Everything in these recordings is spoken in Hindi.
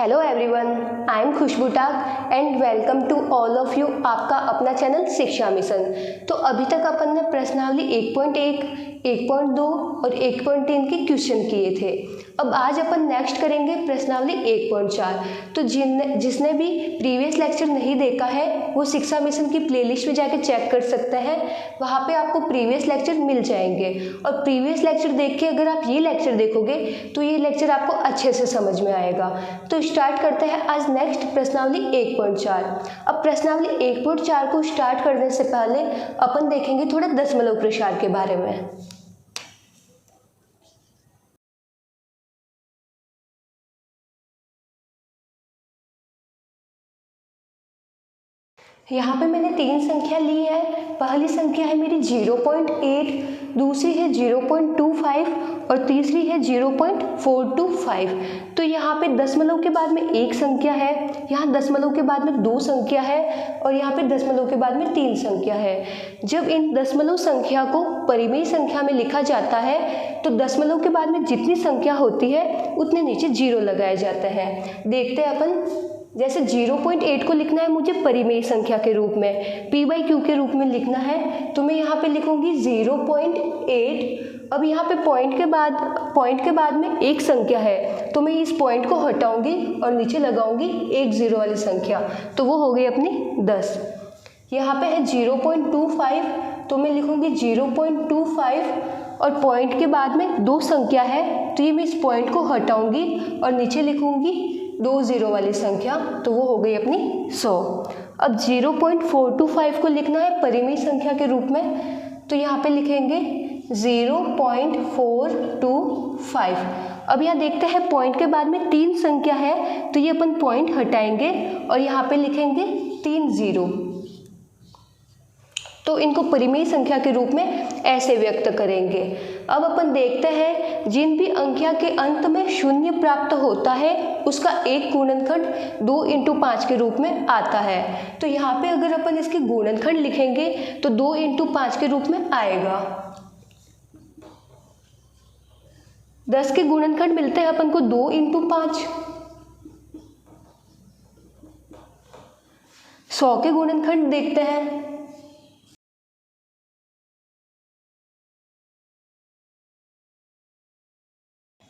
Hello everyone, I am Khushboo Tak and welcome to all of you आपका अपना चैनल शिक्षा मिशन। तो अभी तक अपन ने प्रश्नावली 1.1, 1.2 और 1.3 के क्वेश्चन किए थे। अब आज अपन नेक्स्ट करेंगे प्रश्नावली 1.4। तो जिसने भी प्रीवियस लेक्चर नहीं देखा है वो शिक्षा मिशन की प्लेलिस्ट में जाके चेक कर सकते हैं, वहाँ पे आपको प्रीवियस लेक्चर मिल जाएंगे। और प्रीवियस लेक्चर देख के अगर आप ये लेक्चर देखोगे तो ये लेक्चर आपको अच्छे से समझ में आएगा। तो स्टार्ट करते हैं आज नेक्स्ट प्रश्नावली 1.4। अब प्रश्नावली 1.4 को स्टार्ट करने से पहले अपन देखेंगे थोड़ा दशमलव प्रसार के बारे में। यहाँ पे मैंने तीन संख्या ली है। पहली संख्या है मेरी 0.8, दूसरी है 0.25 और तीसरी है 0.425। तो यहाँ पे दशमलव के बाद में एक संख्या है, यहाँ दशमलव के बाद में दो संख्या है और यहाँ पे दशमलव के बाद में तीन संख्या है। जब इन दशमलव संख्या को परिमेय संख्या में लिखा जाता है तो दशमलव के बाद में जितनी संख्या होती है उतने नीचे जीरो लगाया जाता है। देखते हैं अपन। जैसे 0.8 को लिखना है मुझे परिमेय संख्या के रूप में, p/q के रूप में लिखना है, तो मैं यहाँ पे लिखूंगी 0.8। अब यहाँ पे पॉइंट के बाद में एक संख्या है तो मैं इस पॉइंट को हटाऊंगी और नीचे लगाऊंगी एक जीरो वाली संख्या, तो वो हो गई अपनी 10। यहाँ पे है 0.25 तो मैं लिखूंगी 0.25 और पॉइंट के बाद में दो संख्या है तो ये मैं इस पॉइंट को हटाऊंगी और नीचे लिखूंगी दो जीरो वाली संख्या, तो वो हो गई अपनी 100। अब 0.425 को लिखना है परिमेय संख्या के रूप में, तो यहाँ पे लिखेंगे 0.425। अब यहाँ देखते हैं पॉइंट के बाद में तीन संख्या है तो ये अपन पॉइंट हटाएंगे और यहाँ पे लिखेंगे 3 जीरो। तो इनको परिमेय संख्या के रूप में ऐसे व्यक्त करेंगे। अब अपन देखते हैं जिन भी अंख्या के अंत में शून्य प्राप्त होता है उसका एक गुणनखंड 2 × 5 के रूप में आता है। तो यहाँ पे अगर अपन इसके गुणनखंड लिखेंगे तो 2 × 5 के रूप में आएगा। 10 के गुणनखंड मिलते हैं अपन को 2 × 5। 100 के गुणनखंड देखते हैं।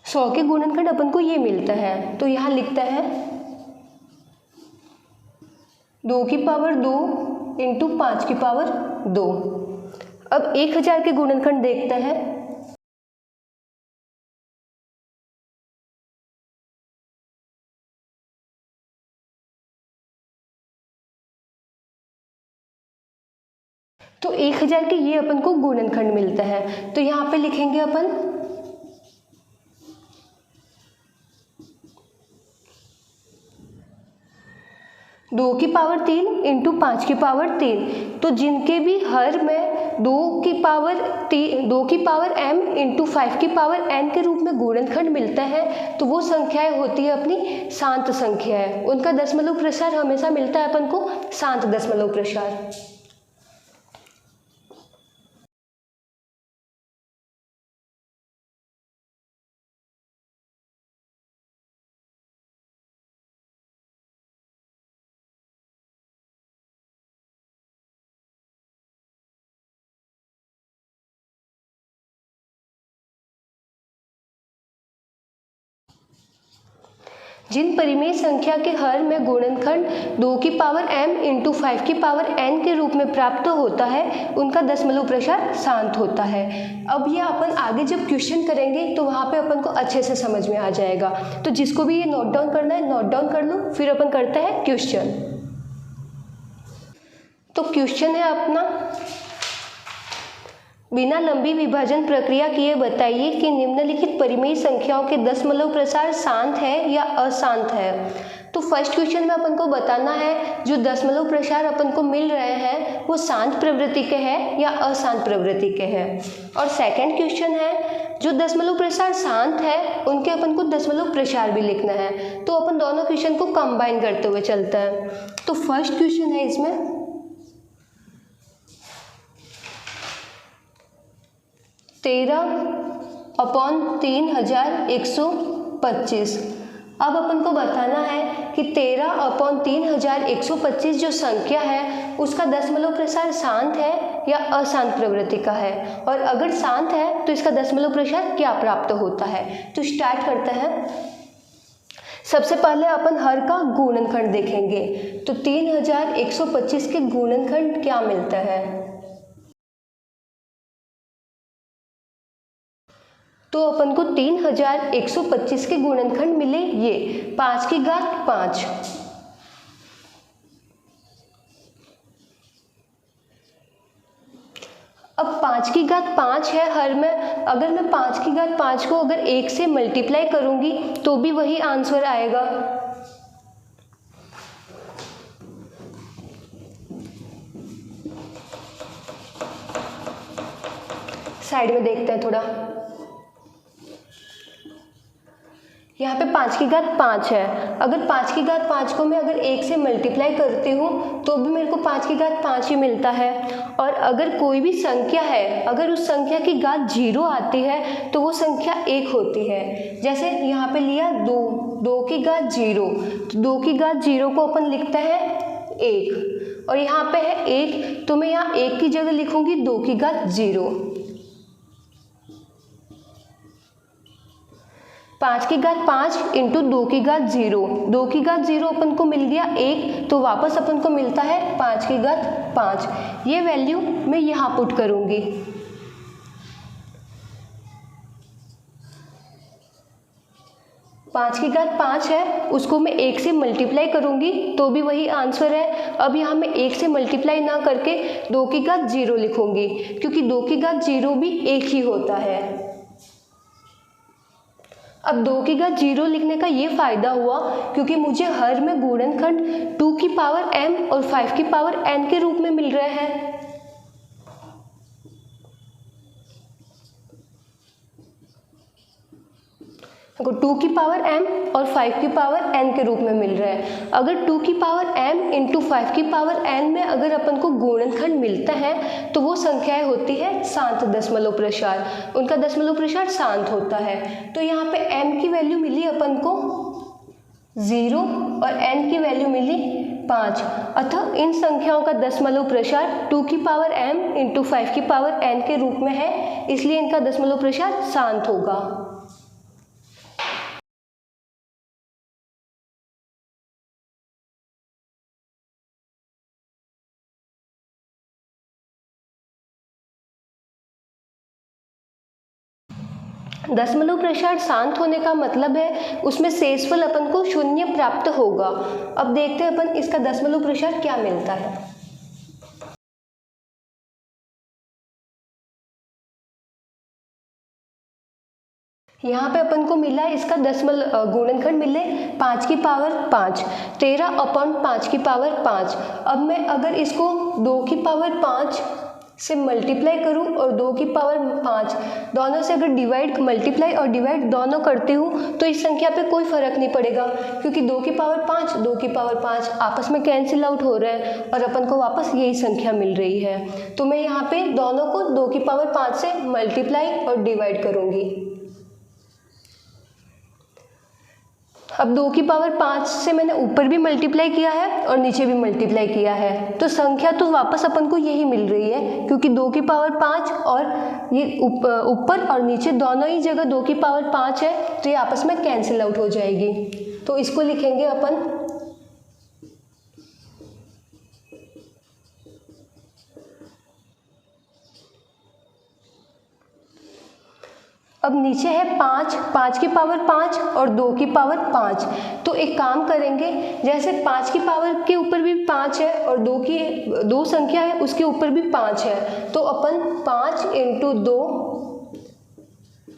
100 के गुणनखंड अपन को ये मिलता है, तो यहाँ लिखता है 2 की पावर 2 × 5 की पावर 2। अब 1000 के गुणनखंड देखते हैं। तो 1000 के ये अपन को गुणनखंड मिलता है, तो यहाँ पे लिखेंगे अपन 2 की पावर 3 × 5 की पावर 3। तो जिनके भी हर में 2 की पावर m × 5 की पावर n के रूप में गुणनखंड मिलता है तो वो संख्याएं होती है अपनी शांत संख्याएं। उनका दशमलव प्रसार हमेशा मिलता है अपन को शांत दशमलव प्रसार। जिन परिमेय संख्या के हर में गुणनखंड 2 की पावर m × 5 की पावर n के रूप में प्राप्त होता है उनका दशमलव प्रसार शांत होता है। अब ये अपन आगे जब क्वेश्चन करेंगे तो वहाँ पे अपन को अच्छे से समझ में आ जाएगा। तो जिसको भी ये नोट डाउन करना है नोट डाउन कर लो, फिर अपन करते हैं क्वेश्चन। तो क्वेश्चन है अपना, बिना लंबी विभाजन प्रक्रिया किए बताइए कि निम्नलिखित परिमेय संख्याओं के दशमलव प्रसार शांत है या अशांत है। तो फर्स्ट क्वेश्चन में अपन को बताना है जो दशमलव प्रसार अपन को मिल रहे हैं वो शांत प्रवृत्ति के हैं या अशांत प्रवृत्ति के हैं। और सेकंड क्वेश्चन है जो दशमलव प्रसार शांत है उनके अपन को दशमलव प्रसार भी लिखना है। तो अपन दोनों क्वेश्चन को कंबाइन करते हुए चलते हैं। तो फर्स्ट क्वेश्चन है इसमें 13/3125। अब अपन को बताना है कि 13/3125 जो संख्या है उसका दशमलव प्रसार शांत है या अशांत प्रवृत्ति का है, और अगर शांत है तो इसका दशमलव प्रसार क्या प्राप्त होता है। तो स्टार्ट करते हैं। सबसे पहले अपन हर का गुणनखंड देखेंगे। तो 3125 के गुणनखंड क्या मिलता है। तो अपन को 3125 के गुणनखंड मिले ये 5 की घात 5। अब 5 की घात 5 है हर में, अगर मैं 5 की घात 5 को अगर 1 से मल्टीप्लाई करूंगी तो भी वही आंसर आएगा। साइड में देखते हैं थोड़ा। यहाँ पे 5 की घात 5 है, अगर 5 की घात 5 को मैं अगर 1 से मल्टीप्लाई करती हूँ तो भी मेरे को 5 की घात 5 ही मिलता है। और अगर कोई भी संख्या है, अगर उस संख्या की घात 0 आती है तो वो संख्या 1 होती है। जैसे यहाँ पे लिया 2 की घात 0, तो 2 की घात 0 को अपन लिखते हैं 1, और यहाँ पे है 1, तो मैं यहाँ 1 की जगह लिखूंगी 2 की घात 0। 5 की घात 5 इंटू 2 की घात 0, 2 की घात 0 अपन को मिल गया 1, तो वापस अपन को मिलता है 5 की घात 5। ये वैल्यू मैं यहाँ पुट करूँगी। पाँच की घात 5 है, उसको मैं 1 से मल्टीप्लाई करूँगी तो भी वही आंसर है। अब यहाँ मैं 1 से मल्टीप्लाई ना करके 2 की घात 0 लिखूँगी, क्योंकि 2 की घात 0 भी 1 ही होता है। अब 2 की घात 0 लिखने का ये फायदा हुआ क्योंकि मुझे हर में गुणनखंड 2 की पावर m और 5 की पावर n के रूप में मिल रहे हैं। देखो 2 की पावर m और 5 की पावर n के रूप में मिल रहा है। अगर 2 की पावर m इंटू 5 की पावर n में अगर अपन को गुणनखंड मिलता है तो वो संख्याएं होती है शांत दशमलव प्रसार, उनका दशमलव प्रसार शांत होता है। तो यहाँ पे m की वैल्यू मिली अपन को 0 और n की वैल्यू मिली 5, अतः इन संख्याओं का दशमलव प्रसार 2 की पावर m इंटू 5 की पावर n के रूप में है, इसलिए इनका दशमलव प्रसार शांत होगा। दशमलव प्रसार शांत होने का मतलब है उसमें शेषफल अपन को 0 प्राप्त होगा। अब देखते हैं अपन इसका दशमलव प्रसार क्या मिलता है। यहाँ पे अपन को मिला इसका दशमलव गुणनखंड मिले 5 की पावर 5, 13/5 की पावर 5। अब मैं अगर इसको 2 की पावर 5 से मल्टीप्लाई करूं और 2 की पावर 5 दोनों से अगर डिवाइड मल्टीप्लाई और डिवाइड दोनों करती हूं तो इस संख्या पे कोई फर्क नहीं पड़ेगा, क्योंकि 2 की पावर 5 2 की पावर 5 आपस में कैंसिल आउट हो रहे हैं और अपन को वापस यही संख्या मिल रही है। तो मैं यहाँ पे दोनों को 2 की पावर 5 से मल्टीप्लाई और डिवाइड करूँगी। अब 2 की पावर 5 से मैंने ऊपर भी मल्टीप्लाई किया है और नीचे भी मल्टीप्लाई किया है, तो संख्या तो वापस अपन को यही मिल रही है, क्योंकि 2 की पावर 5 और ये ऊपर और नीचे दोनों ही जगह 2 की पावर 5 है, तो ये आपस में कैंसिल आउट हो जाएगी। तो इसको लिखेंगे अपन अब नीचे है 5 की पावर 5 और 2 की पावर 5। तो एक काम करेंगे, जैसे 5 की पावर के ऊपर भी 5 है और 2 संख्या है उसके ऊपर भी 5 है, तो अपन 5 इंटू 2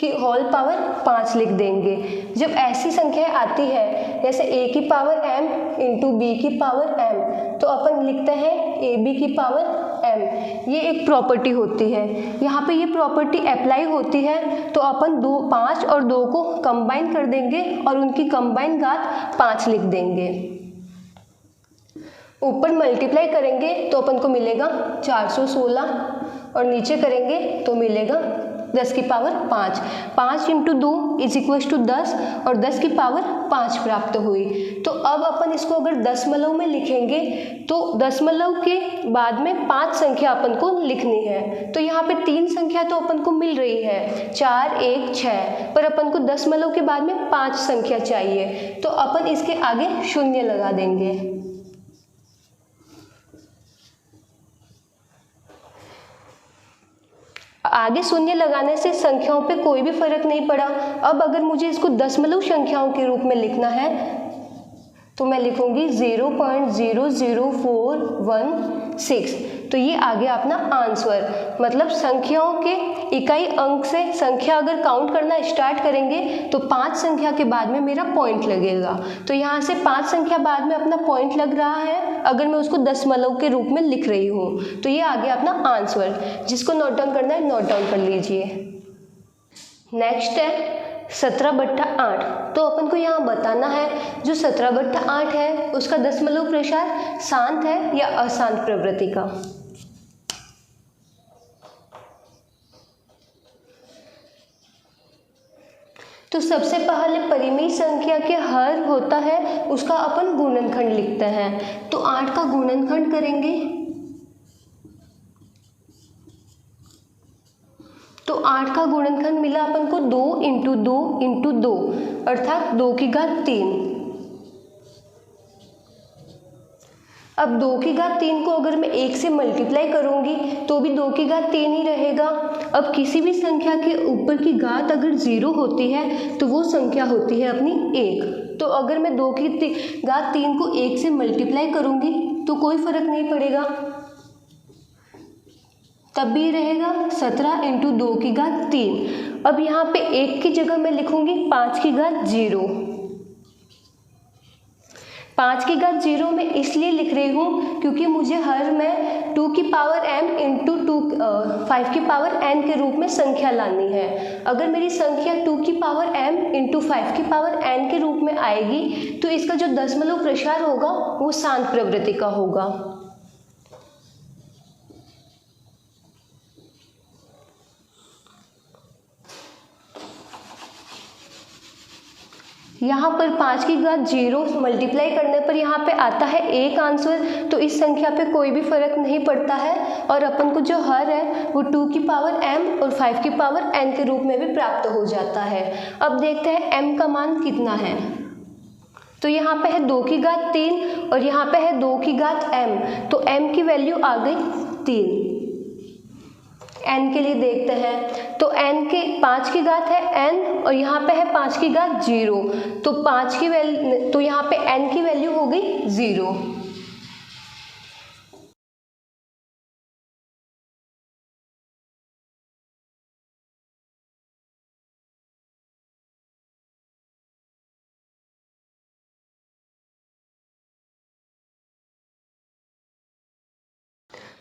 की होल पावर 5 लिख देंगे। जब ऐसी संख्याएं आती है जैसे a की पावर m इंटू b की पावर m, तो अपन लिखते हैं ab की पावर m। ये एक प्रॉपर्टी होती है, यहाँ पे ये प्रॉपर्टी अप्लाई होती है, तो अपन 5 और 2 को कंबाइन कर देंगे और उनकी कंबाइन घात 5 लिख देंगे। ऊपर मल्टीप्लाई करेंगे तो अपन को मिलेगा 416 और नीचे करेंगे तो मिलेगा 10 की पावर 5, 5 × 2 = 10 और 10 की पावर 5 प्राप्त हुई। तो अब अपन इसको अगर दशमलव में लिखेंगे तो दशमलव के बाद में 5 संख्या अपन को लिखनी है। तो यहाँ पे 3 संख्या तो अपन को मिल रही है 4, 1, 6, पर अपन को दशमलव के बाद में 5 संख्या चाहिए, तो अपन इसके आगे शून्य लगा देंगे। आगे शून्य लगाने से संख्याओं पे कोई भी फर्क नहीं पड़ा। अब अगर मुझे इसको दशमलव संख्याओं के रूप में लिखना है तो मैं लिखूंगी 0.00416। तो ये आ गया अपना आंसर। मतलब संख्याओं के इकाई अंक से संख्या अगर काउंट करना स्टार्ट करेंगे तो 5 संख्या के बाद में मेरा पॉइंट लगेगा। तो यहाँ से 5 संख्या बाद में अपना पॉइंट लग रहा है अगर मैं उसको दशमलव के रूप में लिख रही हूँ। तो ये आ गया अपना आंसर। जिसको नोट डाउन करना है नोट डाउन कर लीजिए। नेक्स्ट है 17/8। तो अपन को यहाँ बताना है जो 17/8 है उसका दशमलव प्रसार शांत है या अशांत प्रवृत्ति का। तो सबसे पहले परिमेय संख्या के हर होता है उसका अपन गुणनखंड लिखते हैं। तो 8 का गुणनखंड करेंगे तो 8 का गुणनखंड मिला अपन को 2 × 2 × 2 अर्थात 2 की घात 3। अब 2 की घात 3 को अगर मैं 1 से मल्टीप्लाई करूंगी तो भी 2 की घात 3 ही रहेगा। अब किसी भी संख्या के ऊपर की घात अगर 0 होती है तो वो संख्या होती है अपनी 1। तो अगर मैं 2 की घात 3 को 1 से मल्टीप्लाई करूंगी तो कोई फर्क नहीं पड़ेगा, तब भी रहेगा 17 × 2 की घात 3। अब यहाँ पे 1 की जगह मैं लिखूंगी 5 की घात 0। 5 की घात 0 मैं इसलिए लिख रही हूँ क्योंकि मुझे हर में 2 की पावर m × 5 की पावर n के रूप में संख्या लानी है। अगर मेरी संख्या 2 की पावर m × 5 की पावर n के रूप में आएगी तो इसका जो दशमलव प्रसार होगा वो शांत प्रवृत्ति का होगा। यहाँ पर 5 की घात 0 मल्टीप्लाई करने पर यहाँ पे आता है 1 आंसर। तो इस संख्या पे कोई भी फर्क नहीं पड़ता है और अपन को जो हर है वो 2 की पावर m और 5 की पावर n के रूप में भी प्राप्त हो जाता है। अब देखते हैं m का मान कितना है। तो यहाँ पे है 2 की घात 3 और यहाँ पे है 2 की घात m। तो m की वैल्यू आ गई 3। n के लिए देखते हैं तो n के 5 की घात है n और यहाँ पे है 5 की घात 0। तो 5 की वैल्यू तो यहाँ पे n की वैल्यू हो गई 0।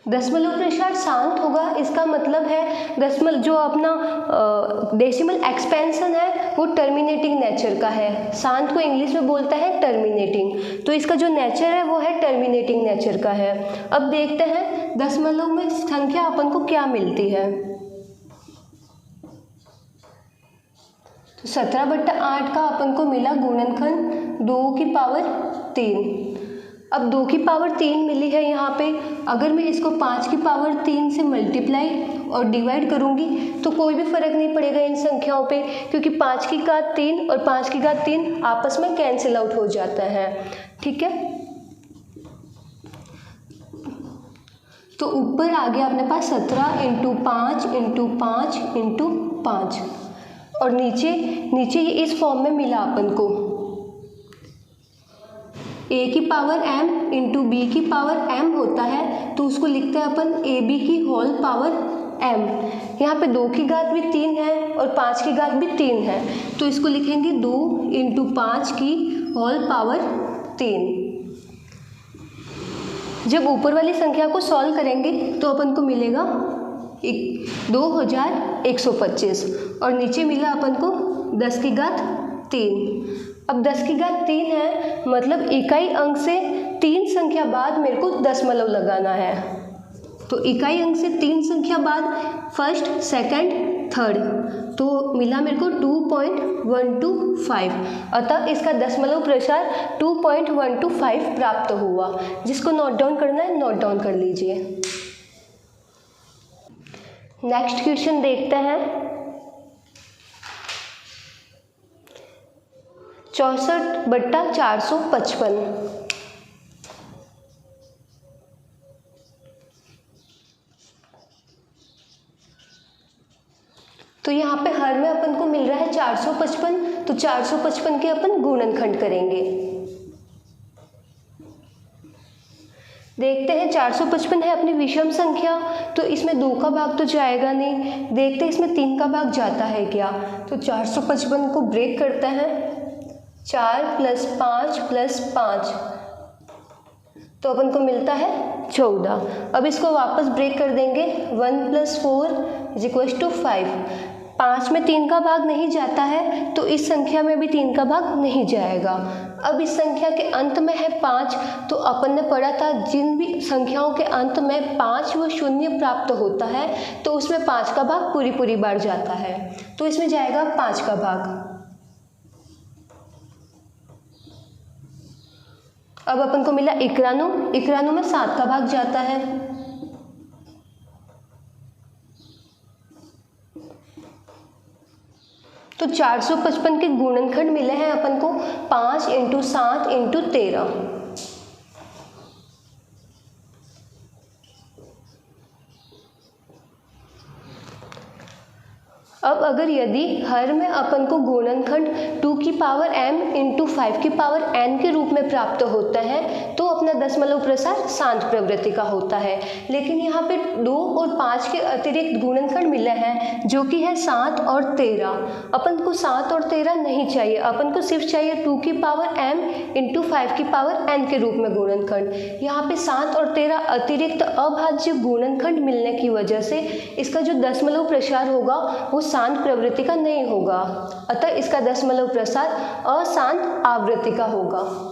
दशमलव प्रसार शांत होगा, इसका मतलब है जो अपना डेसिमल एक्सपेंशन है वो टर्मिनेटिंग नेचर का है। शांत को इंग्लिश में बोलता है टर्मिनेटिंग। तो इसका जो नेचर है वो है टर्मिनेटिंग नेचर का है। अब देखते हैं दशमलव में संख्या अपन को क्या मिलती है। तो 17/8 का अपन को मिला गुणनखंड 2 की पावर 3। अब 2 की पावर 3 मिली है यहाँ पे। अगर मैं इसको 5 की पावर 3 से मल्टीप्लाई और डिवाइड करूँगी तो कोई भी फर्क नहीं पड़ेगा इन संख्याओं पे, क्योंकि 5 की घात 3 और 5 की घात 3 आपस में कैंसिल आउट हो जाता है। ठीक है, तो ऊपर आ गया अपने पास 17 × 5 × 5 × 5 और नीचे ये इस फॉर्म में मिला अपन को a की पावर m × b की पावर m होता है। तो उसको लिखते हैं अपन ab की होल पावर m। यहाँ पे 2 की घात भी 3 है और 5 की घात भी 3 है, तो इसको लिखेंगे 2 × 5 की होल पावर 3। जब ऊपर वाली संख्या को सॉल्व करेंगे तो अपन को मिलेगा 2125 और नीचे मिला अपन को 10 की घात 3। अब 10 की घात 3 है, मतलब इकाई अंक से 3 संख्या बाद मेरे को दशमलव लगाना है। तो इकाई अंक से 3 संख्या बाद फर्स्ट, सेकंड, थर्ड, तो मिला मेरे को 2.125। अतः इसका दशमलव प्रसार 2.125 प्राप्त हुआ। जिसको नोट डाउन करना है नोट डाउन कर लीजिए। नेक्स्ट क्वेश्चन देखते हैं। 64/455। तो यहाँ पे हर में अपन को मिल रहा है 455, तो 455 के अपन गुणनखंड करेंगे। देखते हैं 455 है अपनी विषम संख्या, तो इसमें 2 का भाग तो जाएगा नहीं। देखते हैं इसमें 3 का भाग जाता है क्या। तो 455 को ब्रेक करते हैं, 4 + 5 + 5, तो अपन को मिलता है 14। अब इसको वापस ब्रेक कर देंगे, 1 + 4 = 5। 5 में 3 का भाग नहीं जाता है, तो इस संख्या में भी 3 का भाग नहीं जाएगा। अब इस संख्या के अंत में है 5, तो अपन ने पढ़ा था जिन भी संख्याओं के अंत में 5 व 0 प्राप्त होता है तो उसमें 5 का भाग पूरी बार जाता है, तो इसमें जाएगा 5 का भाग। अब अपन को मिला 91, 91 में 7 का भाग जाता है, तो 455 के गुणनखंड मिले हैं अपन को 5 × 7 × 13। अब अगर यदि हर में अपन को गुणनखंड 2 की पावर m × 5 की पावर n के रूप में प्राप्त होता है तो अपना दशमलव प्रसार शांत प्रवृत्ति का होता है। लेकिन यहाँ पे 2 और 5 के अतिरिक्त गुणनखंड मिले हैं जो कि है 7 और 13। अपन को 7 और 13 नहीं चाहिए, अपन को सिर्फ चाहिए 2 की पावर m × 5 की पावर n के रूप में गुणनखंड। यहाँ पे 7 और 13 अतिरिक्त अभाज्य गुणनखंड मिलने की वजह से इसका जो दशमलव प्रसार होगा वो शांत प्रवृत्ति का नहीं होगा, अतः इसका दशमलव प्रसार अशांत आवृत्ति का होगा।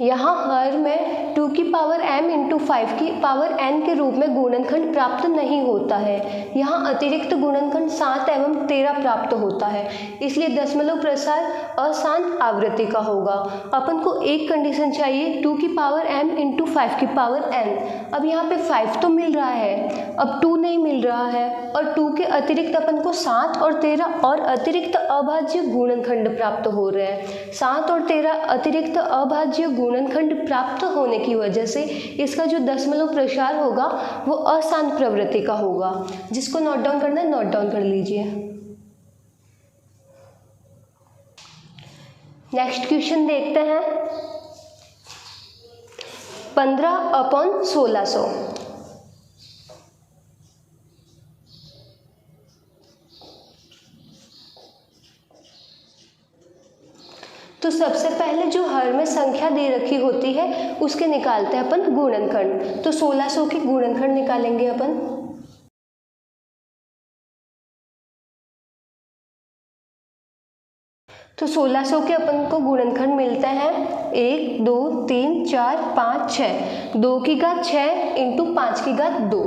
यहाँ हर में 2 की पावर m × 5 की पावर n के रूप में गुणनखंड प्राप्त नहीं होता है। यहाँ अतिरिक्त गुणनखंड 7 एवं 13 प्राप्त होता है, इसलिए दशमलव प्रसार अशांत आवृत्ति का होगा। अपन को एक कंडीशन चाहिए 2 की पावर m × 5 की पावर n। अब यहाँ पे 5 तो मिल रहा है, अब 2 नहीं मिल रहा है, और 2 के अतिरिक्त अपन को 7 और 13 और अतिरिक्त अभाज्य गुणनखंड प्राप्त हो रहे हैं। 7 और 13 अतिरिक्त अभाज्य गुणनखंड प्राप्त होने की वजह से इसका जो दशमलव प्रसार होगा वो अशांत प्रवृत्ति का होगा। जिसको नोट डाउन करना है नोट डाउन कर लीजिए। नेक्स्ट क्वेश्चन देखते हैं। 15/1600। तो सबसे पहले जो हर में संख्या दे रखी होती है उसके निकालते हैं अपन गुणनखंड। तो 1600 के गुणनखंड निकालेंगे अपन। तो 1600 के अपन को गुणनखंड मिलते हैं 1 2 3 4 5 6, 2 की घात 6 × 5 की घात 2।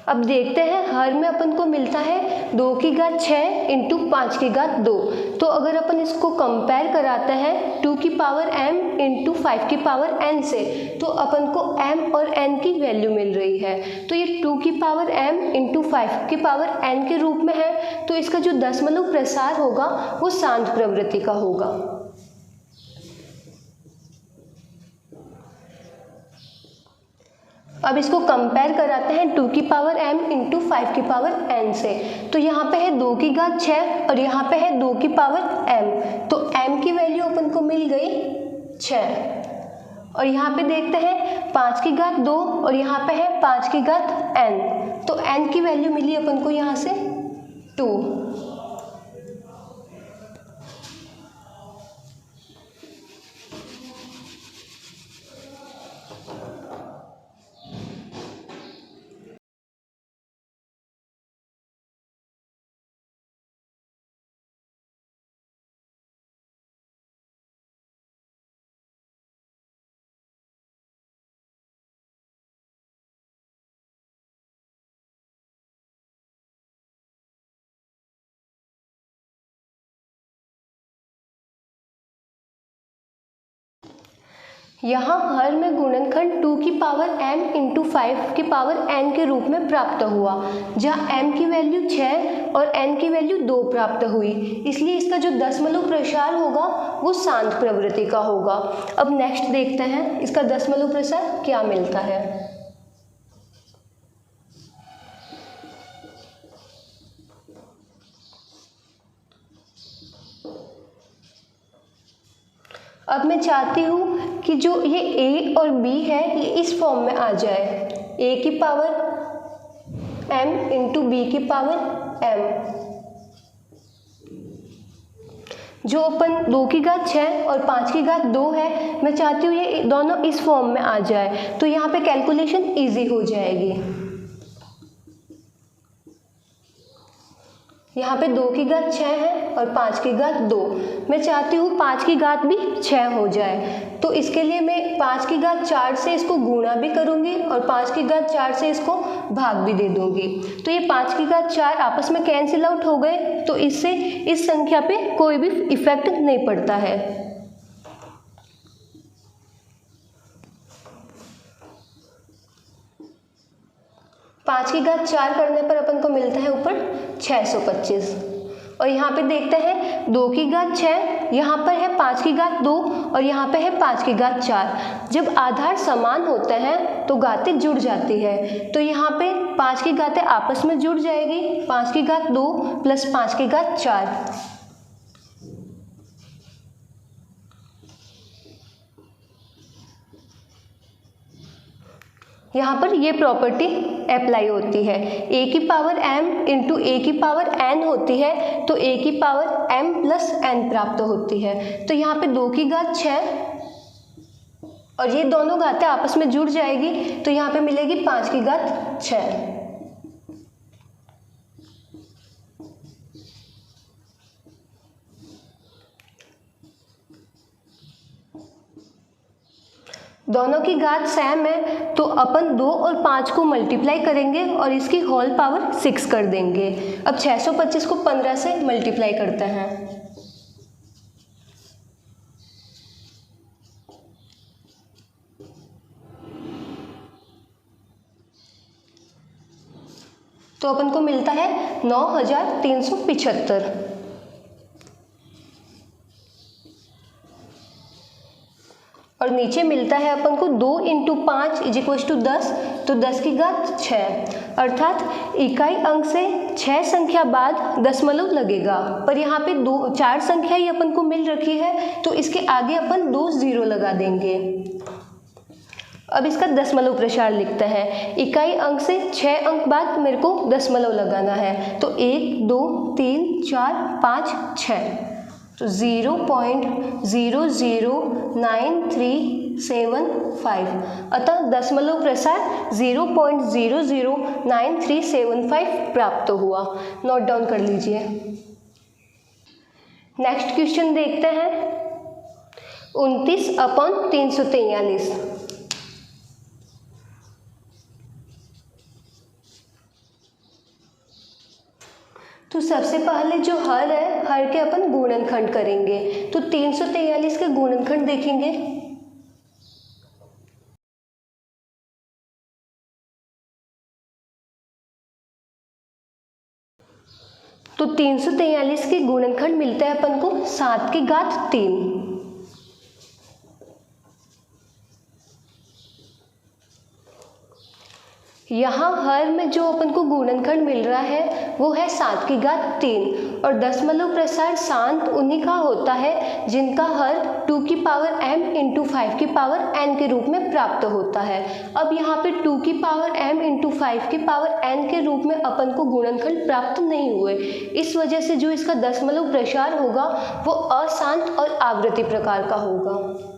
अब देखते हैं हर में अपन को मिलता है 2 की घात 6 × 5 की घात 2। तो अगर अपन इसको कंपेयर कराते हैं 2 की पावर m × 5 की पावर n से, तो अपन को m और n की वैल्यू मिल रही है। तो ये 2 की पावर m × 5 की पावर n के रूप में है, तो इसका जो दशमलव प्रसार होगा वो शांत प्रवृत्ति का होगा। अब इसको कंपेयर कराते हैं 2 की पावर m × 5 की पावर n से। तो यहाँ पे है 2 की घात 6 और यहाँ पे है 2 की पावर m, तो m की वैल्यू अपन को मिल गई 6। और यहाँ पे देखते हैं 5 की घात 2 और यहाँ पे है 5 की घात n, तो n की वैल्यू मिली अपन को यहाँ से 2। यहाँ हर में गुणनखंड 2 की पावर m इंटू 5 की पावर n के रूप में प्राप्त हुआ, जहाँ m की वैल्यू 6 और n की वैल्यू 2 प्राप्त हुई, इसलिए इसका जो दशमलव प्रसार होगा वो शांत प्रवृत्ति का होगा। अब नेक्स्ट देखते हैं इसका दशमलव प्रसार क्या मिलता है। अब मैं चाहती हूँ कि जो ये a और b है ये इस फॉर्म में आ जाए, a की पावर m इंटू b की पावर m। जो अपन 2 की घात 6 और 5 की घात 2 है, मैं चाहती हूँ ये दोनों इस फॉर्म में आ जाए, तो यहाँ पे कैलकुलेशन इजी हो जाएगी। यहाँ पे 2 की घात 6 है और 5 की घात 2, मैं चाहती हूँ 5 की घात भी 6 हो जाए, तो इसके लिए मैं 5 की घात 4 से इसको गुणा भी करूँगी और 5 की घात 4 से इसको भाग भी दे दूँगी, तो ये 5 की घात 4 आपस में कैंसिल आउट हो गए, तो इससे इस संख्या पे कोई भी इफेक्ट नहीं पड़ता है। पाँच की घात 4 करने पर अपन को मिलता है ऊपर 625। और यहाँ पे देखते हैं 2 की घात 6, यहाँ पर है 5 की घात 2 और यहाँ पे है 5 की घात 4। जब आधार समान होते हैं तो घातें जुड़ जाती है, तो यहाँ पे 5 की घातें आपस में जुड़ जाएगी, 5 की घात 2 प्लस 5 की घात 4। यहाँ पर ये प्रॉपर्टी अप्लाई होती है, a की पावर m इंटू a की पावर n होती है, तो a की पावर m प्लस n प्राप्त होती है। तो यहाँ पे 2 की घात 6 और ये दोनों घातें आपस में जुड़ जाएगी, तो यहाँ पे मिलेगी 5 की घात 6। दोनों की घात सेम है, तो अपन 2 और 5 को मल्टीप्लाई करेंगे और इसकी होल पावर 6 कर देंगे। अब 625 को 15 से मल्टीप्लाई करते हैं, तो अपन को मिलता है 9375। और नीचे मिलता है अपन को 2 इंटू 5 इज इक्वल टू 10, तो 10 की घात 6, अर्थात इकाई अंक से 6 संख्या बाद दशमलव लगेगा, पर यहाँ पे 4 संख्या ही अपन को मिल रखी है, तो इसके आगे अपन 2 0 लगा देंगे। अब इसका दशमलव प्रसार लिखते हैं, इकाई अंक से 6 अंक बाद मेरे को दशमलव लगाना है, तो 1 2 3 4 5 6, तो 0.009375, अतः दशमलव प्रसार 0.009375 प्राप्त हुआ। नोट डाउन कर लीजिए। नेक्स्ट क्वेश्चन देखते हैं, 29/343। तो सबसे पहले जो हर है, हर के अपन गुणनखंड करेंगे, तो 343 के गुणनखंड देखेंगे। तो 343 के गुणनखंड मिलता है अपन को 7 की घात 3। यहाँ हर में जो अपन को गुणनखंड मिल रहा है वो है 7 की घात 3, और दशमलव प्रसार शांत उन्हीं का होता है जिनका हर 2 की पावर m इंटू 5 की पावर n के रूप में प्राप्त होता है। अब यहाँ पे 2 की पावर m इंटू 5 की पावर n के रूप में अपन को गुणनखंड प्राप्त नहीं हुए, इस वजह से जो इसका दशमलव प्रसार होगा वो अशांत और आवृत्ति प्रकार का होगा।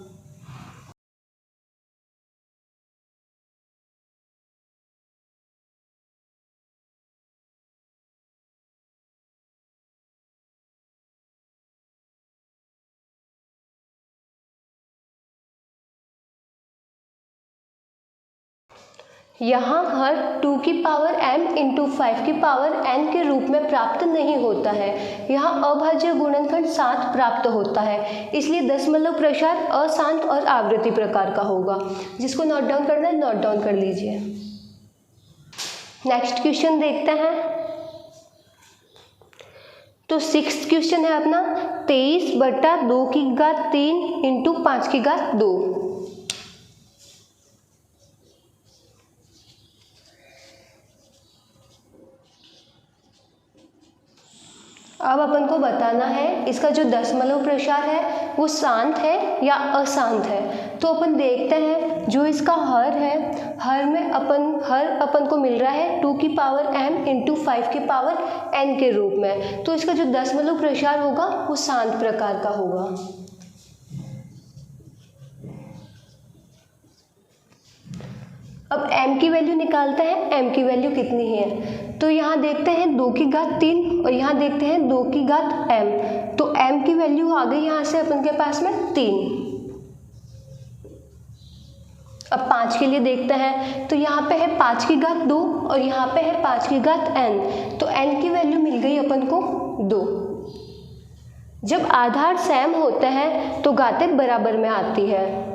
यहाँ हर 2 की पावर m इंटू 5 की पावर n के रूप में प्राप्त नहीं होता है, यहाँ अभाज्य गुणनखंड 7 प्राप्त होता है, इसलिए दशमलव प्रसार अशांत और आवृत्ति प्रकार का होगा। जिसको नोट डाउन करना है नोट डाउन कर लीजिए। नेक्स्ट क्वेश्चन देखते हैं। तो 6th क्वेश्चन है अपना 23/2³ इंटू 5⁵2। अब अपन को बताना है इसका जो दशमलव प्रसार है वो शांत है या अशांत है। तो अपन देखते हैं जो इसका हर है, हर में अपन को मिल रहा है 2 की पावर m इंटू 5 की पावर n के रूप में, तो इसका जो दशमलव प्रसार होगा वो शांत प्रकार का होगा। अब m की वैल्यू निकालते हैं, m की वैल्यू कितनी है। तो यहाँ देखते हैं 2⁵3 और यहाँ देखते हैं 2⁵m, तो m की वैल्यू आ गई यहाँ से अपन के पास में 3। अब 5 के लिए देखते हैं, तो यहाँ पे है 5⁵2 और यहाँ पे है 5⁵n, तो n की वैल्यू मिल गई अपन को 2। जब आधार सेम होते हैं तो घातें बराबर में आती है।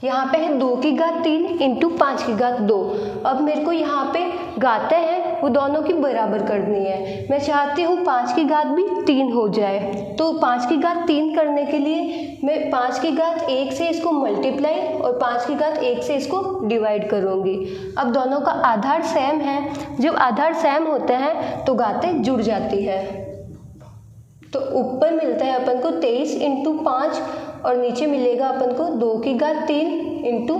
यहाँ पे है 2⁵3 इंटू 5⁵2। अब मेरे को यहाँ पे घातें हैं वो दोनों की बराबर करनी है। मैं चाहती हूँ 5 की घात भी 3 हो जाए, तो 5 की घात 3 करने के लिए मैं 5 की घात 1 से इसको मल्टीप्लाई और 5 की घात 1 से इसको डिवाइड करूँगी। अब दोनों का आधार सेम है, जब आधार सेम होते हैं तो घातें जुड़ जाती है। तो ऊपर मिलता है अपन को 23 इंटू 5 और नीचे मिलेगा अपन को 2⁵3 इंटू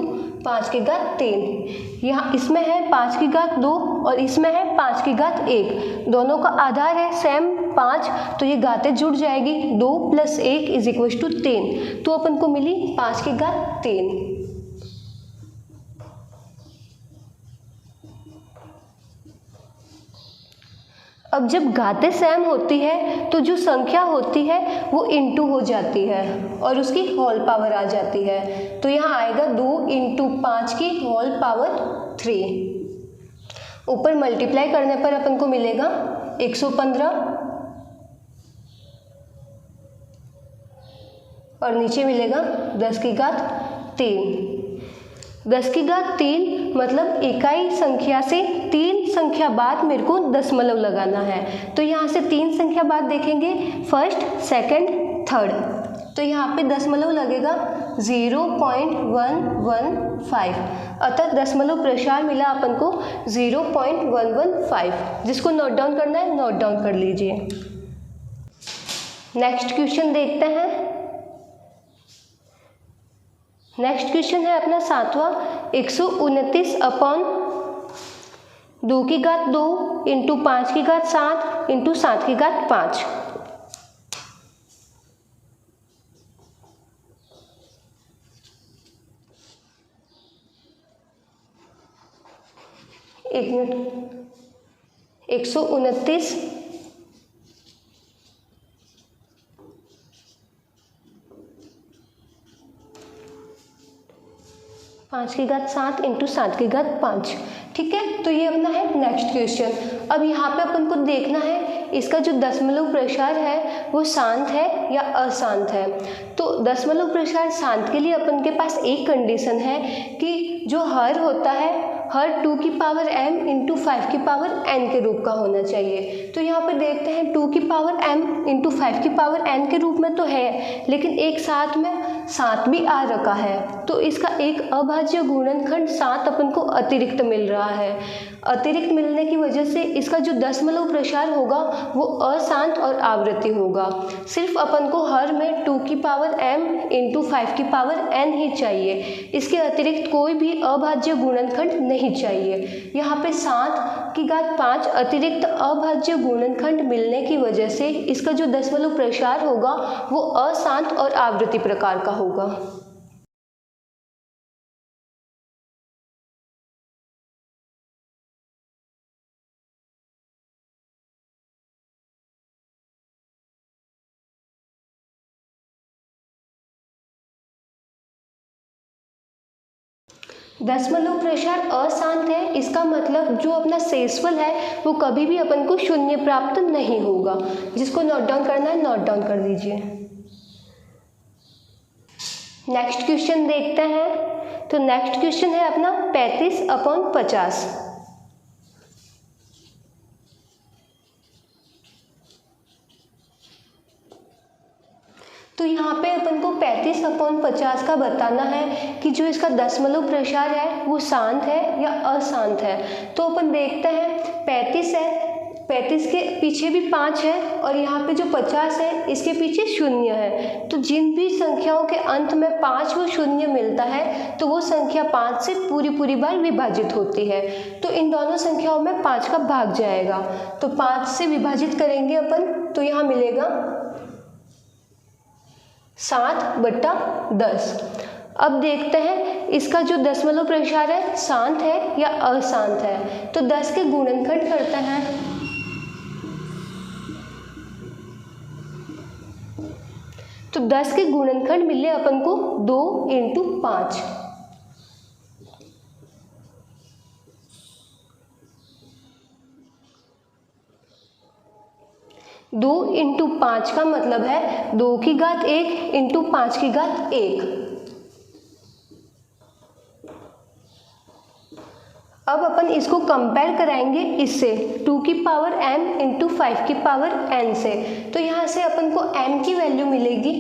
5⁵3। यहाँ इसमें है 5⁵2 और इसमें है 5⁵1, दोनों का आधार है सेम 5, तो ये घातें जुड़ जाएगी। 2 + 1 = 3, तो अपन को मिली 5⁵3। अब जब घातें सेम होती है तो जो संख्या होती है वो इंटू हो जाती है और उसकी होल पावर आ जाती है। तो यहाँ आएगा 2 × 5 की होल पावर 3। ऊपर मल्टीप्लाई करने पर अपन को मिलेगा 115 और नीचे मिलेगा 10⁵3। 10⁵3 मतलब इकाई संख्या से 3 संख्या बाद मेरे को दशमलव लगाना है। तो यहाँ से 3 संख्या बाद देखेंगे, फर्स्ट, सेकंड, थर्ड, तो यहाँ पे दशमलव लगेगा 0.115, अतः दशमलव प्रसार मिला अपन को 0.115। जिसको नोट डाउन करना है नोट डाउन कर लीजिए। नेक्स्ट क्वेश्चन देखते हैं। नेक्स्ट क्वेश्चन है अपना 7वां 129/2⁵2 इंटू 5⁵7 इंटू 7⁵5। एक मिनट, 129 5⁵7 इंटू 7⁵5। ठीक है, तो ये अपना है नेक्स्ट क्वेश्चन। अब यहाँ पे अपन को देखना है इसका जो दशमलव प्रसार है वो शांत है या अशांत है। तो दशमलव प्रसार शांत के लिए अपन के पास एक कंडीशन है कि जो हर होता है हर 2 की पावर m इंटू 5 की पावर n के रूप का होना चाहिए। तो यहाँ पे देखते हैं 2 की पावर m इंटू 5 की पावर n के रूप में तो है, लेकिन एक साथ में 7 भी आ रखा है, तो इसका एक अभाज्य गुणनखंड 7 अपन को अतिरिक्त मिल रहा है। अतिरिक्त मिलने की वजह से इसका जो दशमलव प्रसार होगा वो अशांत और आवृत्ति होगा। सिर्फ अपन को हर में 2 की पावर m इंटू 5 की पावर n ही चाहिए, इसके अतिरिक्त कोई भी अभाज्य गुणनखंड नहीं चाहिए। यहाँ पे 7 की घात 5 अतिरिक्त अभाज्य गुणनखंड मिलने की वजह से इसका जो दशमलव प्रसार होगा वो अशांत और आवृत्ति प्रकार का होगा। दशमलव प्रसार अशांत है, इसका मतलब जो अपना शेषफल है वो कभी भी अपन को शून्य प्राप्त नहीं होगा। जिसको नोट डाउन करना है नोट डाउन कर लीजिए। नेक्स्ट क्वेश्चन देखते हैं। तो नेक्स्ट क्वेश्चन है अपना 35/50। तो यहाँ पे अपन को 35/50 का बताना है कि जो इसका दशमलव प्रसार है वो शांत है या अशांत है। तो अपन देखते हैं 35 है, 35 के पीछे भी 5 है और यहाँ पे जो 50 है इसके पीछे 0 है। तो जिन भी संख्याओं के अंत में 5 व 0 मिलता है तो वो संख्या 5 से पूरी बार विभाजित होती है। तो इन दोनों संख्याओं में 5 का भाग जाएगा, तो 5 से विभाजित करेंगे अपन तो यहाँ मिलेगा 7/10। अब देखते हैं इसका जो दशमलव प्रसार है शांत है या अशांत है। तो 10 के गुणनखंड करते हैं। तो 10 के गुणनखंड मिले अपन को 2 इंटू 5। दो इंटू 5 का मतलब है 2 की घात 1 इंटू 5 की घात 1। अब अपन इसको कंपेयर कराएंगे इससे 2 की पावर m इंटू 5 की पावर n से। तो यहाँ से अपन को m की वैल्यू मिलेगी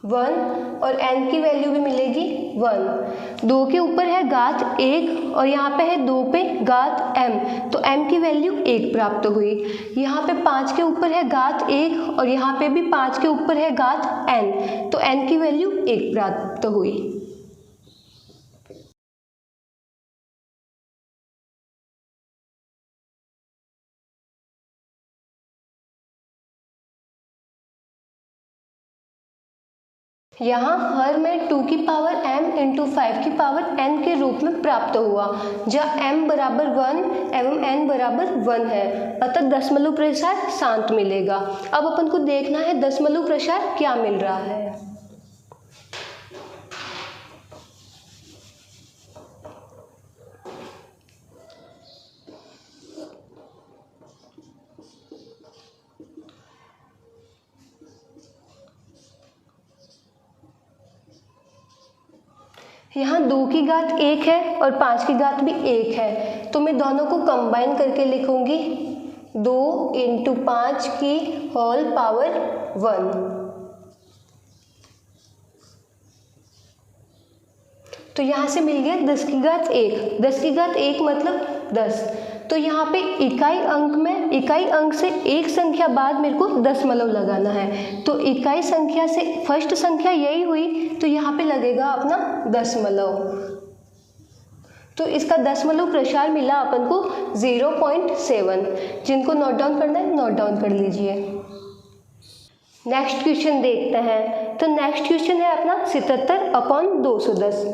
1 और n की वैल्यू भी मिलेगी 1। 2 के ऊपर है घात 1 और यहाँ पे है 2 पे घात m, तो m की वैल्यू 1 प्राप्त हुई। यहाँ पे 5 के ऊपर है घात 1 और यहाँ पे भी 5 के ऊपर है घात n, तो n की वैल्यू 1 प्राप्त हुई। यहाँ हर में 2 की पावर m इंटू 5 की पावर n के रूप में प्राप्त हुआ, जहाँ m बराबर 1 एवं n बराबर 1 है, अतः दशमलव प्रसार शांत मिलेगा। अब अपन को देखना है दशमलव प्रसार क्या मिल रहा है। यहाँ 2 की घात 1 है और 5 की घात भी 1 है, तो मैं दोनों को कंबाइन करके लिखूंगी 2 इंटू 5 की होल पावर 1। तो यहाँ से मिल गया 10 की घात 1। 10 की घात 1 मतलब 10। तो यहाँ पे इकाई अंक से एक संख्या बाद मेरे को दशमलव लगाना है, तो इकाई संख्या से फर्स्ट संख्या यही हुई, तो यहाँ पे लगेगा अपना दशमलव। तो इसका दशमलव प्रसार मिला अपन को 0.7। जिनको नोट डाउन करना है नोट डाउन कर लीजिए। नेक्स्ट क्वेश्चन देखते हैं। तो नेक्स्ट क्वेश्चन है अपना 77/210।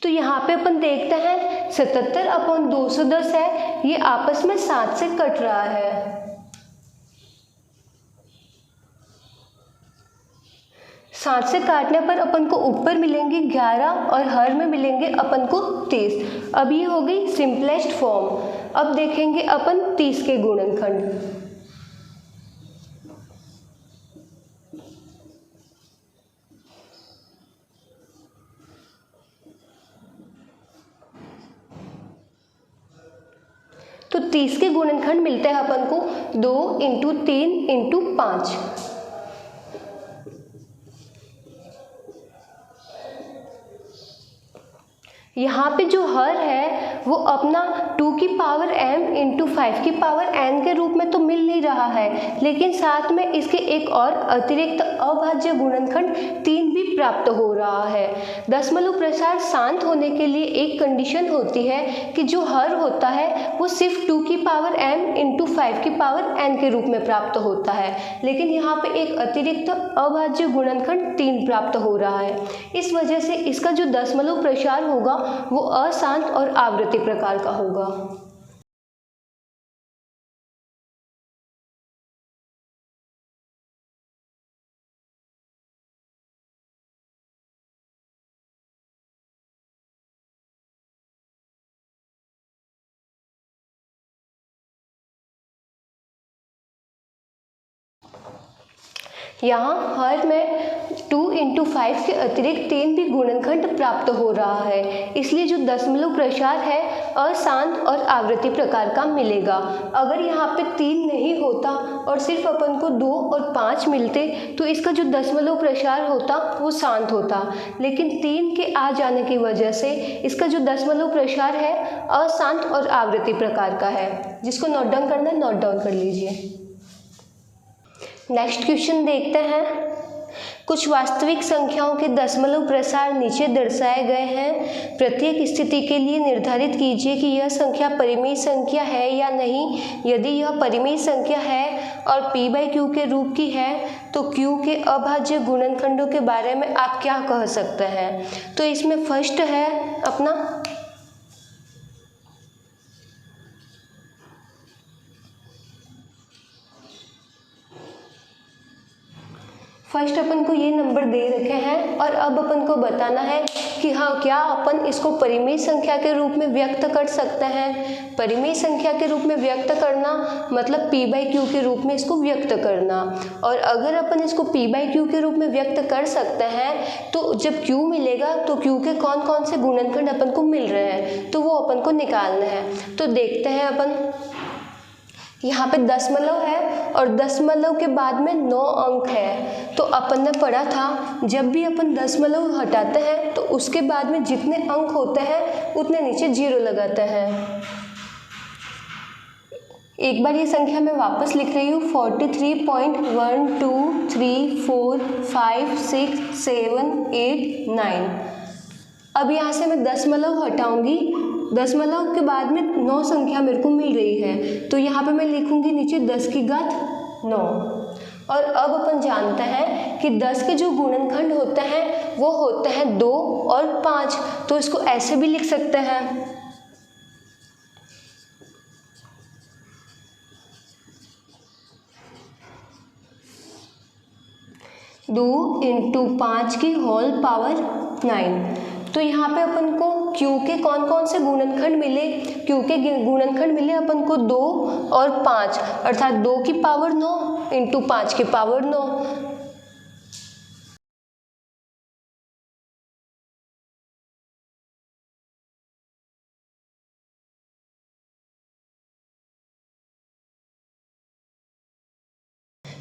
तो यहाँ पे अपन देखते हैं 77/210 है, ये आपस में 7 से कट रहा है। 7 से काटने पर अपन को ऊपर मिलेंगे 11 और हर में मिलेंगे अपन को 30। अब ये हो गई सिंपलेस्ट फॉर्म। अब देखेंगे अपन 30 के गुणनखंड। तो 30 के गुणनखंड मिलते हैं अपन को 2 × 3 × 5। यहाँ पे जो हर है वो अपना 2 की पावर m × 5 की पावर n के रूप में तो मिल नहीं रहा है, लेकिन साथ में इसके एक और अतिरिक्त अभाज्य गुणनखंड 3 भी प्राप्त हो रहा है। दशमलव प्रसार शांत होने के लिए एक कंडीशन होती है कि जो हर होता है वो सिर्फ 2 की पावर m × 5 की पावर n के रूप में प्राप्त होता है, लेकिन यहाँ पे एक अतिरिक्त अभाज्य गुणनखंड 3 प्राप्त हो रहा है। इस वजह से इसका जो दशमलव प्रसार होगा वो अशांत और आवृत्ति प्रकार का होगा। यहाँ हर में 2 × 5 के अतिरिक्त 3 भी गुणनखंड प्राप्त हो रहा है, इसलिए जो दशमलव प्रसार है अशांत और आवृत्ति प्रकार का मिलेगा। अगर यहाँ पे 3 नहीं होता और सिर्फ अपन को 2 और 5 मिलते तो इसका जो दशमलव प्रसार होता वो शांत होता, लेकिन 3 के आ जाने की वजह से इसका जो दशमलव प्रसार है अशांत और आवृत्ति प्रकार का है। जिसको नोट डाउन करना है नोट डाउन कर लीजिए। नेक्स्ट क्वेश्चन देखते हैं। कुछ वास्तविक संख्याओं के दशमलव प्रसार नीचे दर्शाए गए हैं। प्रत्येक स्थिति के लिए निर्धारित कीजिए कि यह संख्या परिमेय संख्या है या नहीं। यदि यह परिमेय संख्या है और p/q के रूप की है तो q के अभाज्य गुणनखंडों के बारे में आप क्या कह सकते हैं। तो इसमें फर्स्ट है अपना फर्स्ट अपन को ये नंबर दे रखे हैं और अब अपन को बताना है कि हाँ क्या अपन इसको परिमेय संख्या के रूप में व्यक्त कर सकते हैं। परिमेय संख्या के रूप में व्यक्त करना मतलब p/q के रूप में इसको व्यक्त करना। और अगर अपन इसको p/q के रूप में व्यक्त कर सकते हैं तो जब q मिलेगा तो q के कौन कौन से गुणनखंड अपन को मिल रहे हैं तो वो अपन को निकालना है। तो देखते हैं अपन, यहाँ पे दशमलव है और दशमलव के बाद में 9 अंक है। तो अपन ने पढ़ा था जब भी अपन दशमलव हटाते हैं तो उसके बाद में जितने अंक होते हैं उतने नीचे 0 लगाते हैं। एक बार ये संख्या मैं वापस लिख रही हूँ 43.1 2 3 4 5 6 7 8 9। अब यहाँ से मैं दशमलव हटाऊंगी, दशमलव के बाद में 9 संख्या मेरे को मिल रही है तो यहाँ पे मैं लिखूंगी नीचे 10 की घात 9। और अब अपन जानते हैं कि 10 के जो गुणनखंड होते हैं वो होते हैं 2 और 5, तो इसको ऐसे भी लिख सकते हैं 2 × 5 की होल पावर 9। तो यहाँ पे अपन को q के कौन कौन से गुणनखंड मिले, q के गुणनखंड मिले अपन को 2 और 5, अर्थात 2 की पावर 9 × 5 की पावर 9।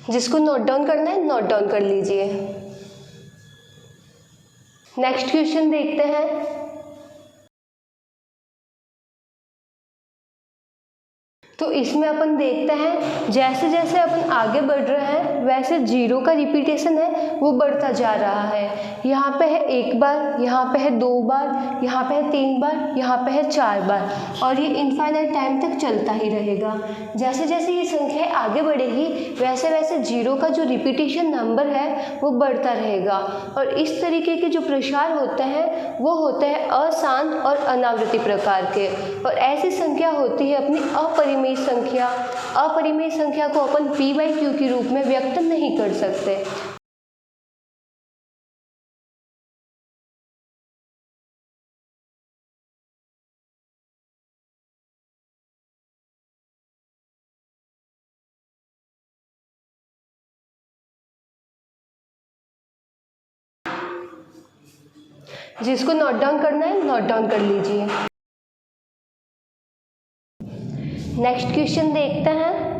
जिसको नोट डाउन करना है नोट डाउन कर लीजिए। नेक्स्ट क्वेश्चन देखते हैं। तो इसमें अपन देखते हैं जैसे जैसे अपन आगे बढ़ रहे हैं वैसे 0 का रिपीटेशन है वो बढ़ता जा रहा है। यहाँ पे है 1 बार, यहाँ पे है 2 बार, यहाँ पे है 3 बार, यहाँ पे है 4 बार, और ये इनफाइनाइट टाइम तक चलता ही रहेगा। जैसे जैसे ये संख्या आगे बढ़ेगी वैसे वैसे 0 का जो रिपीटेशन नंबर है वो बढ़ता रहेगा। और इस तरीके के जो प्रसार होते हैं वो होते हैं अशांत और अनावृत्ति प्रकार के। और ऐसी संख्या होती है अपनी अपरिमेय संख्या। अपरिमेय संख्या को अपन p/q के रूप में व्यक्त नहीं कर सकते। जिसको नोट डाउन करना है नोट डाउन कर लीजिए। नेक्स्ट क्वेश्चन देखते हैं।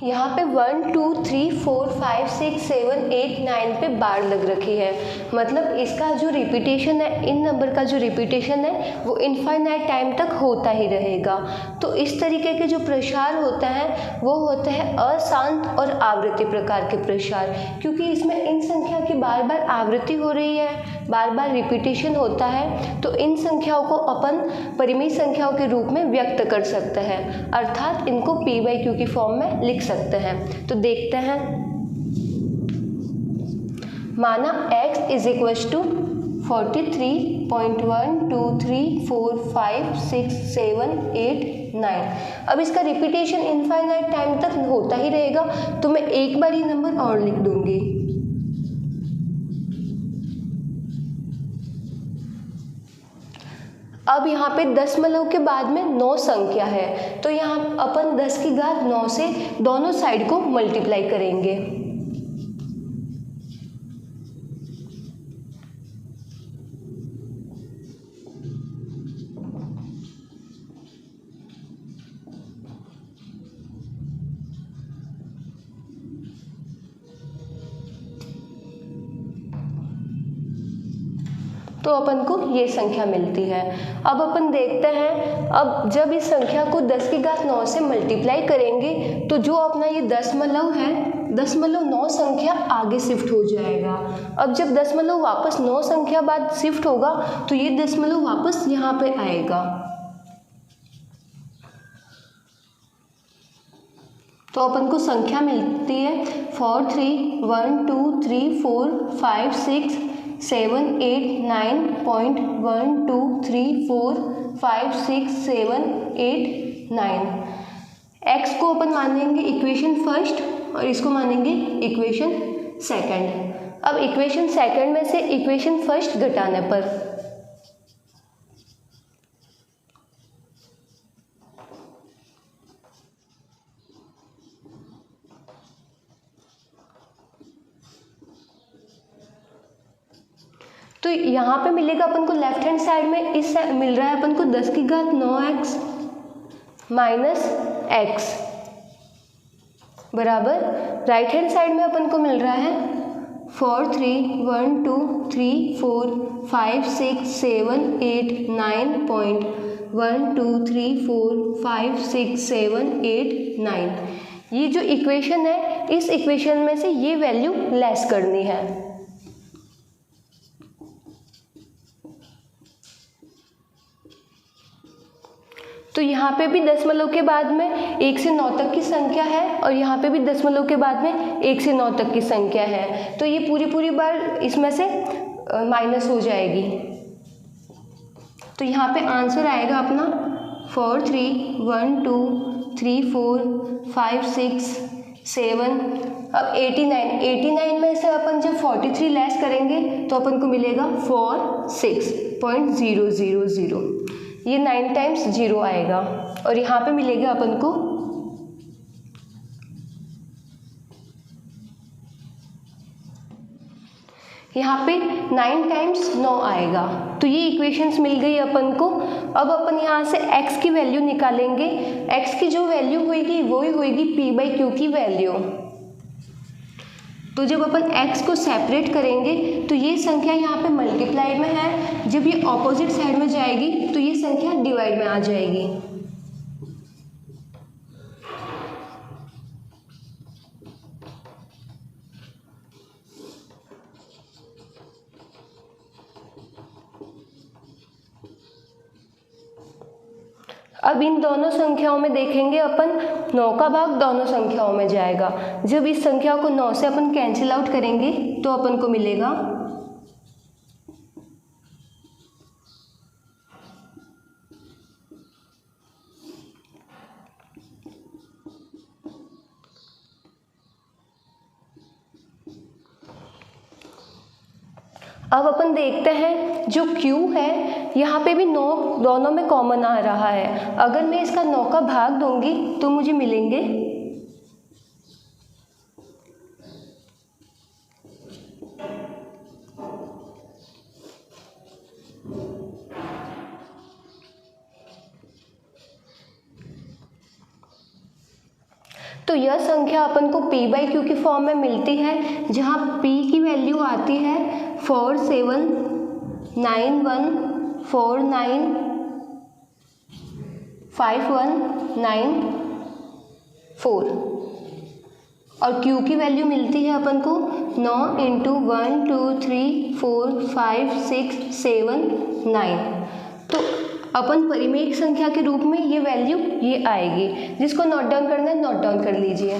यहाँ पे 1 2 3 4 5 6 7 8 9 पे बार लग रखी है, मतलब इसका जो रिपीटेशन है, इन नंबर का जो रिपीटेशन है वो इनफाइनाइट टाइम तक होता ही रहेगा। तो इस तरीके के जो प्रसार होता है वो होता है अशांत और आवृत्ति प्रकार के प्रसार, क्योंकि इसमें इन संख्या की बार बार आवृत्ति हो रही है, बार बार रिपीटेशन होता है, तो इन संख्याओं को अपन परिमित संख्याओं के रूप में व्यक्त कर सकते हैं, अर्थात इनको p/q की फॉर्म में लिख सकते हैं। तो देखते हैं, माना x इज इक्वल टू 43.123456789। अब इसका रिपीटेशन इनफाइनाइट टाइम तक होता ही रहेगा, तो मैं एक बार ये नंबर और लिख दूंगी। अब यहाँ पे दशमलव के बाद में 9 संख्या है, तो यहाँ अपन 10 की घात 9 से दोनों साइड को मल्टीप्लाई करेंगे। तो अपन को ये संख्या मिलती है। अब अपन देखते हैं, अब जब इस संख्या को 10 की घात 9 से मल्टीप्लाई करेंगे तो जो अपना ये दशमलव है, दशमलव 9 संख्या आगे शिफ्ट हो जाएगा। अब जब दशमलव वापस 9 संख्या बाद शिफ्ट होगा तो ये दशमलव वापस यहाँ पे आएगा। तो अपन को संख्या मिलती है 4 3 1 2 3 4 5 6 7 8 9.123456789। एक्स को अपन मानेंगे इक्वेशन फर्स्ट और इसको मानेंगे इक्वेशन सेकंड। अब इक्वेशन सेकंड में से इक्वेशन फर्स्ट घटाने पर तो यहाँ पे मिलेगा अपन को लेफ्ट हैंड साइड में इस मिल रहा है अपन को 10 की घात 9x माइनस एक्स बराबर राइट हैंड साइड में अपन को मिल रहा है 4 3 1 2 3 4 5 6 7 8 9.123456789। ये जो इक्वेशन है, इस इक्वेशन में से ये वैल्यू लेस करनी है। तो यहाँ पे भी दशमलव के बाद में 1 से 9 तक की संख्या है और यहाँ पे भी दशमलव के बाद में 1 से 9 तक की संख्या है, तो ये पूरी बार इसमें से माइनस हो जाएगी। तो यहाँ पे आंसर आएगा अपना 4 3 1 2 3 4 5 6 7। अब 89 में से अपन जब 43 लेस करेंगे तो अपन को मिलेगा 46.000। ये 9 टाइम्स 0 आएगा और यहाँ पे मिलेगा अपन को यहाँ पे 9 टाइम्स 9 आएगा। तो ये इक्वेशंस मिल गई अपन को। अब अपन यहाँ से x की वैल्यू निकालेंगे। x की जो वैल्यू होगी वही होगी p/q की वैल्यू। तो जब अपन x को सेपरेट करेंगे तो ये संख्या यहाँ पे मल्टीप्लाई में है, जब ये ऑपोजिट साइड में जाएगी तो ये संख्या डिवाइड में आ जाएगी। अब इन दोनों संख्याओं में देखेंगे अपन 9 का भाग दोनों संख्याओं में जाएगा। जब इस संख्या को 9 से अपन कैंसिल आउट करेंगे तो अपन को मिलेगा अब अपन देखते हैं जो Q है यहाँ पे भी 9 दोनों में कॉमन आ रहा है। अगर मैं इसका 9 का भाग दूंगी तो मुझे मिलेंगे 'तो यह संख्या अपन को p/q की फॉर्म में मिलती है, जहाँ p की वैल्यू आती है 4791495194 और q की वैल्यू मिलती है अपन को 9 × 1 2 3 4 5 6 7 9। तो अपन परिमेय संख्या के रूप में ये वैल्यू ये आएगी। जिसको नोट डाउन करना है नोट डाउन कर लीजिए।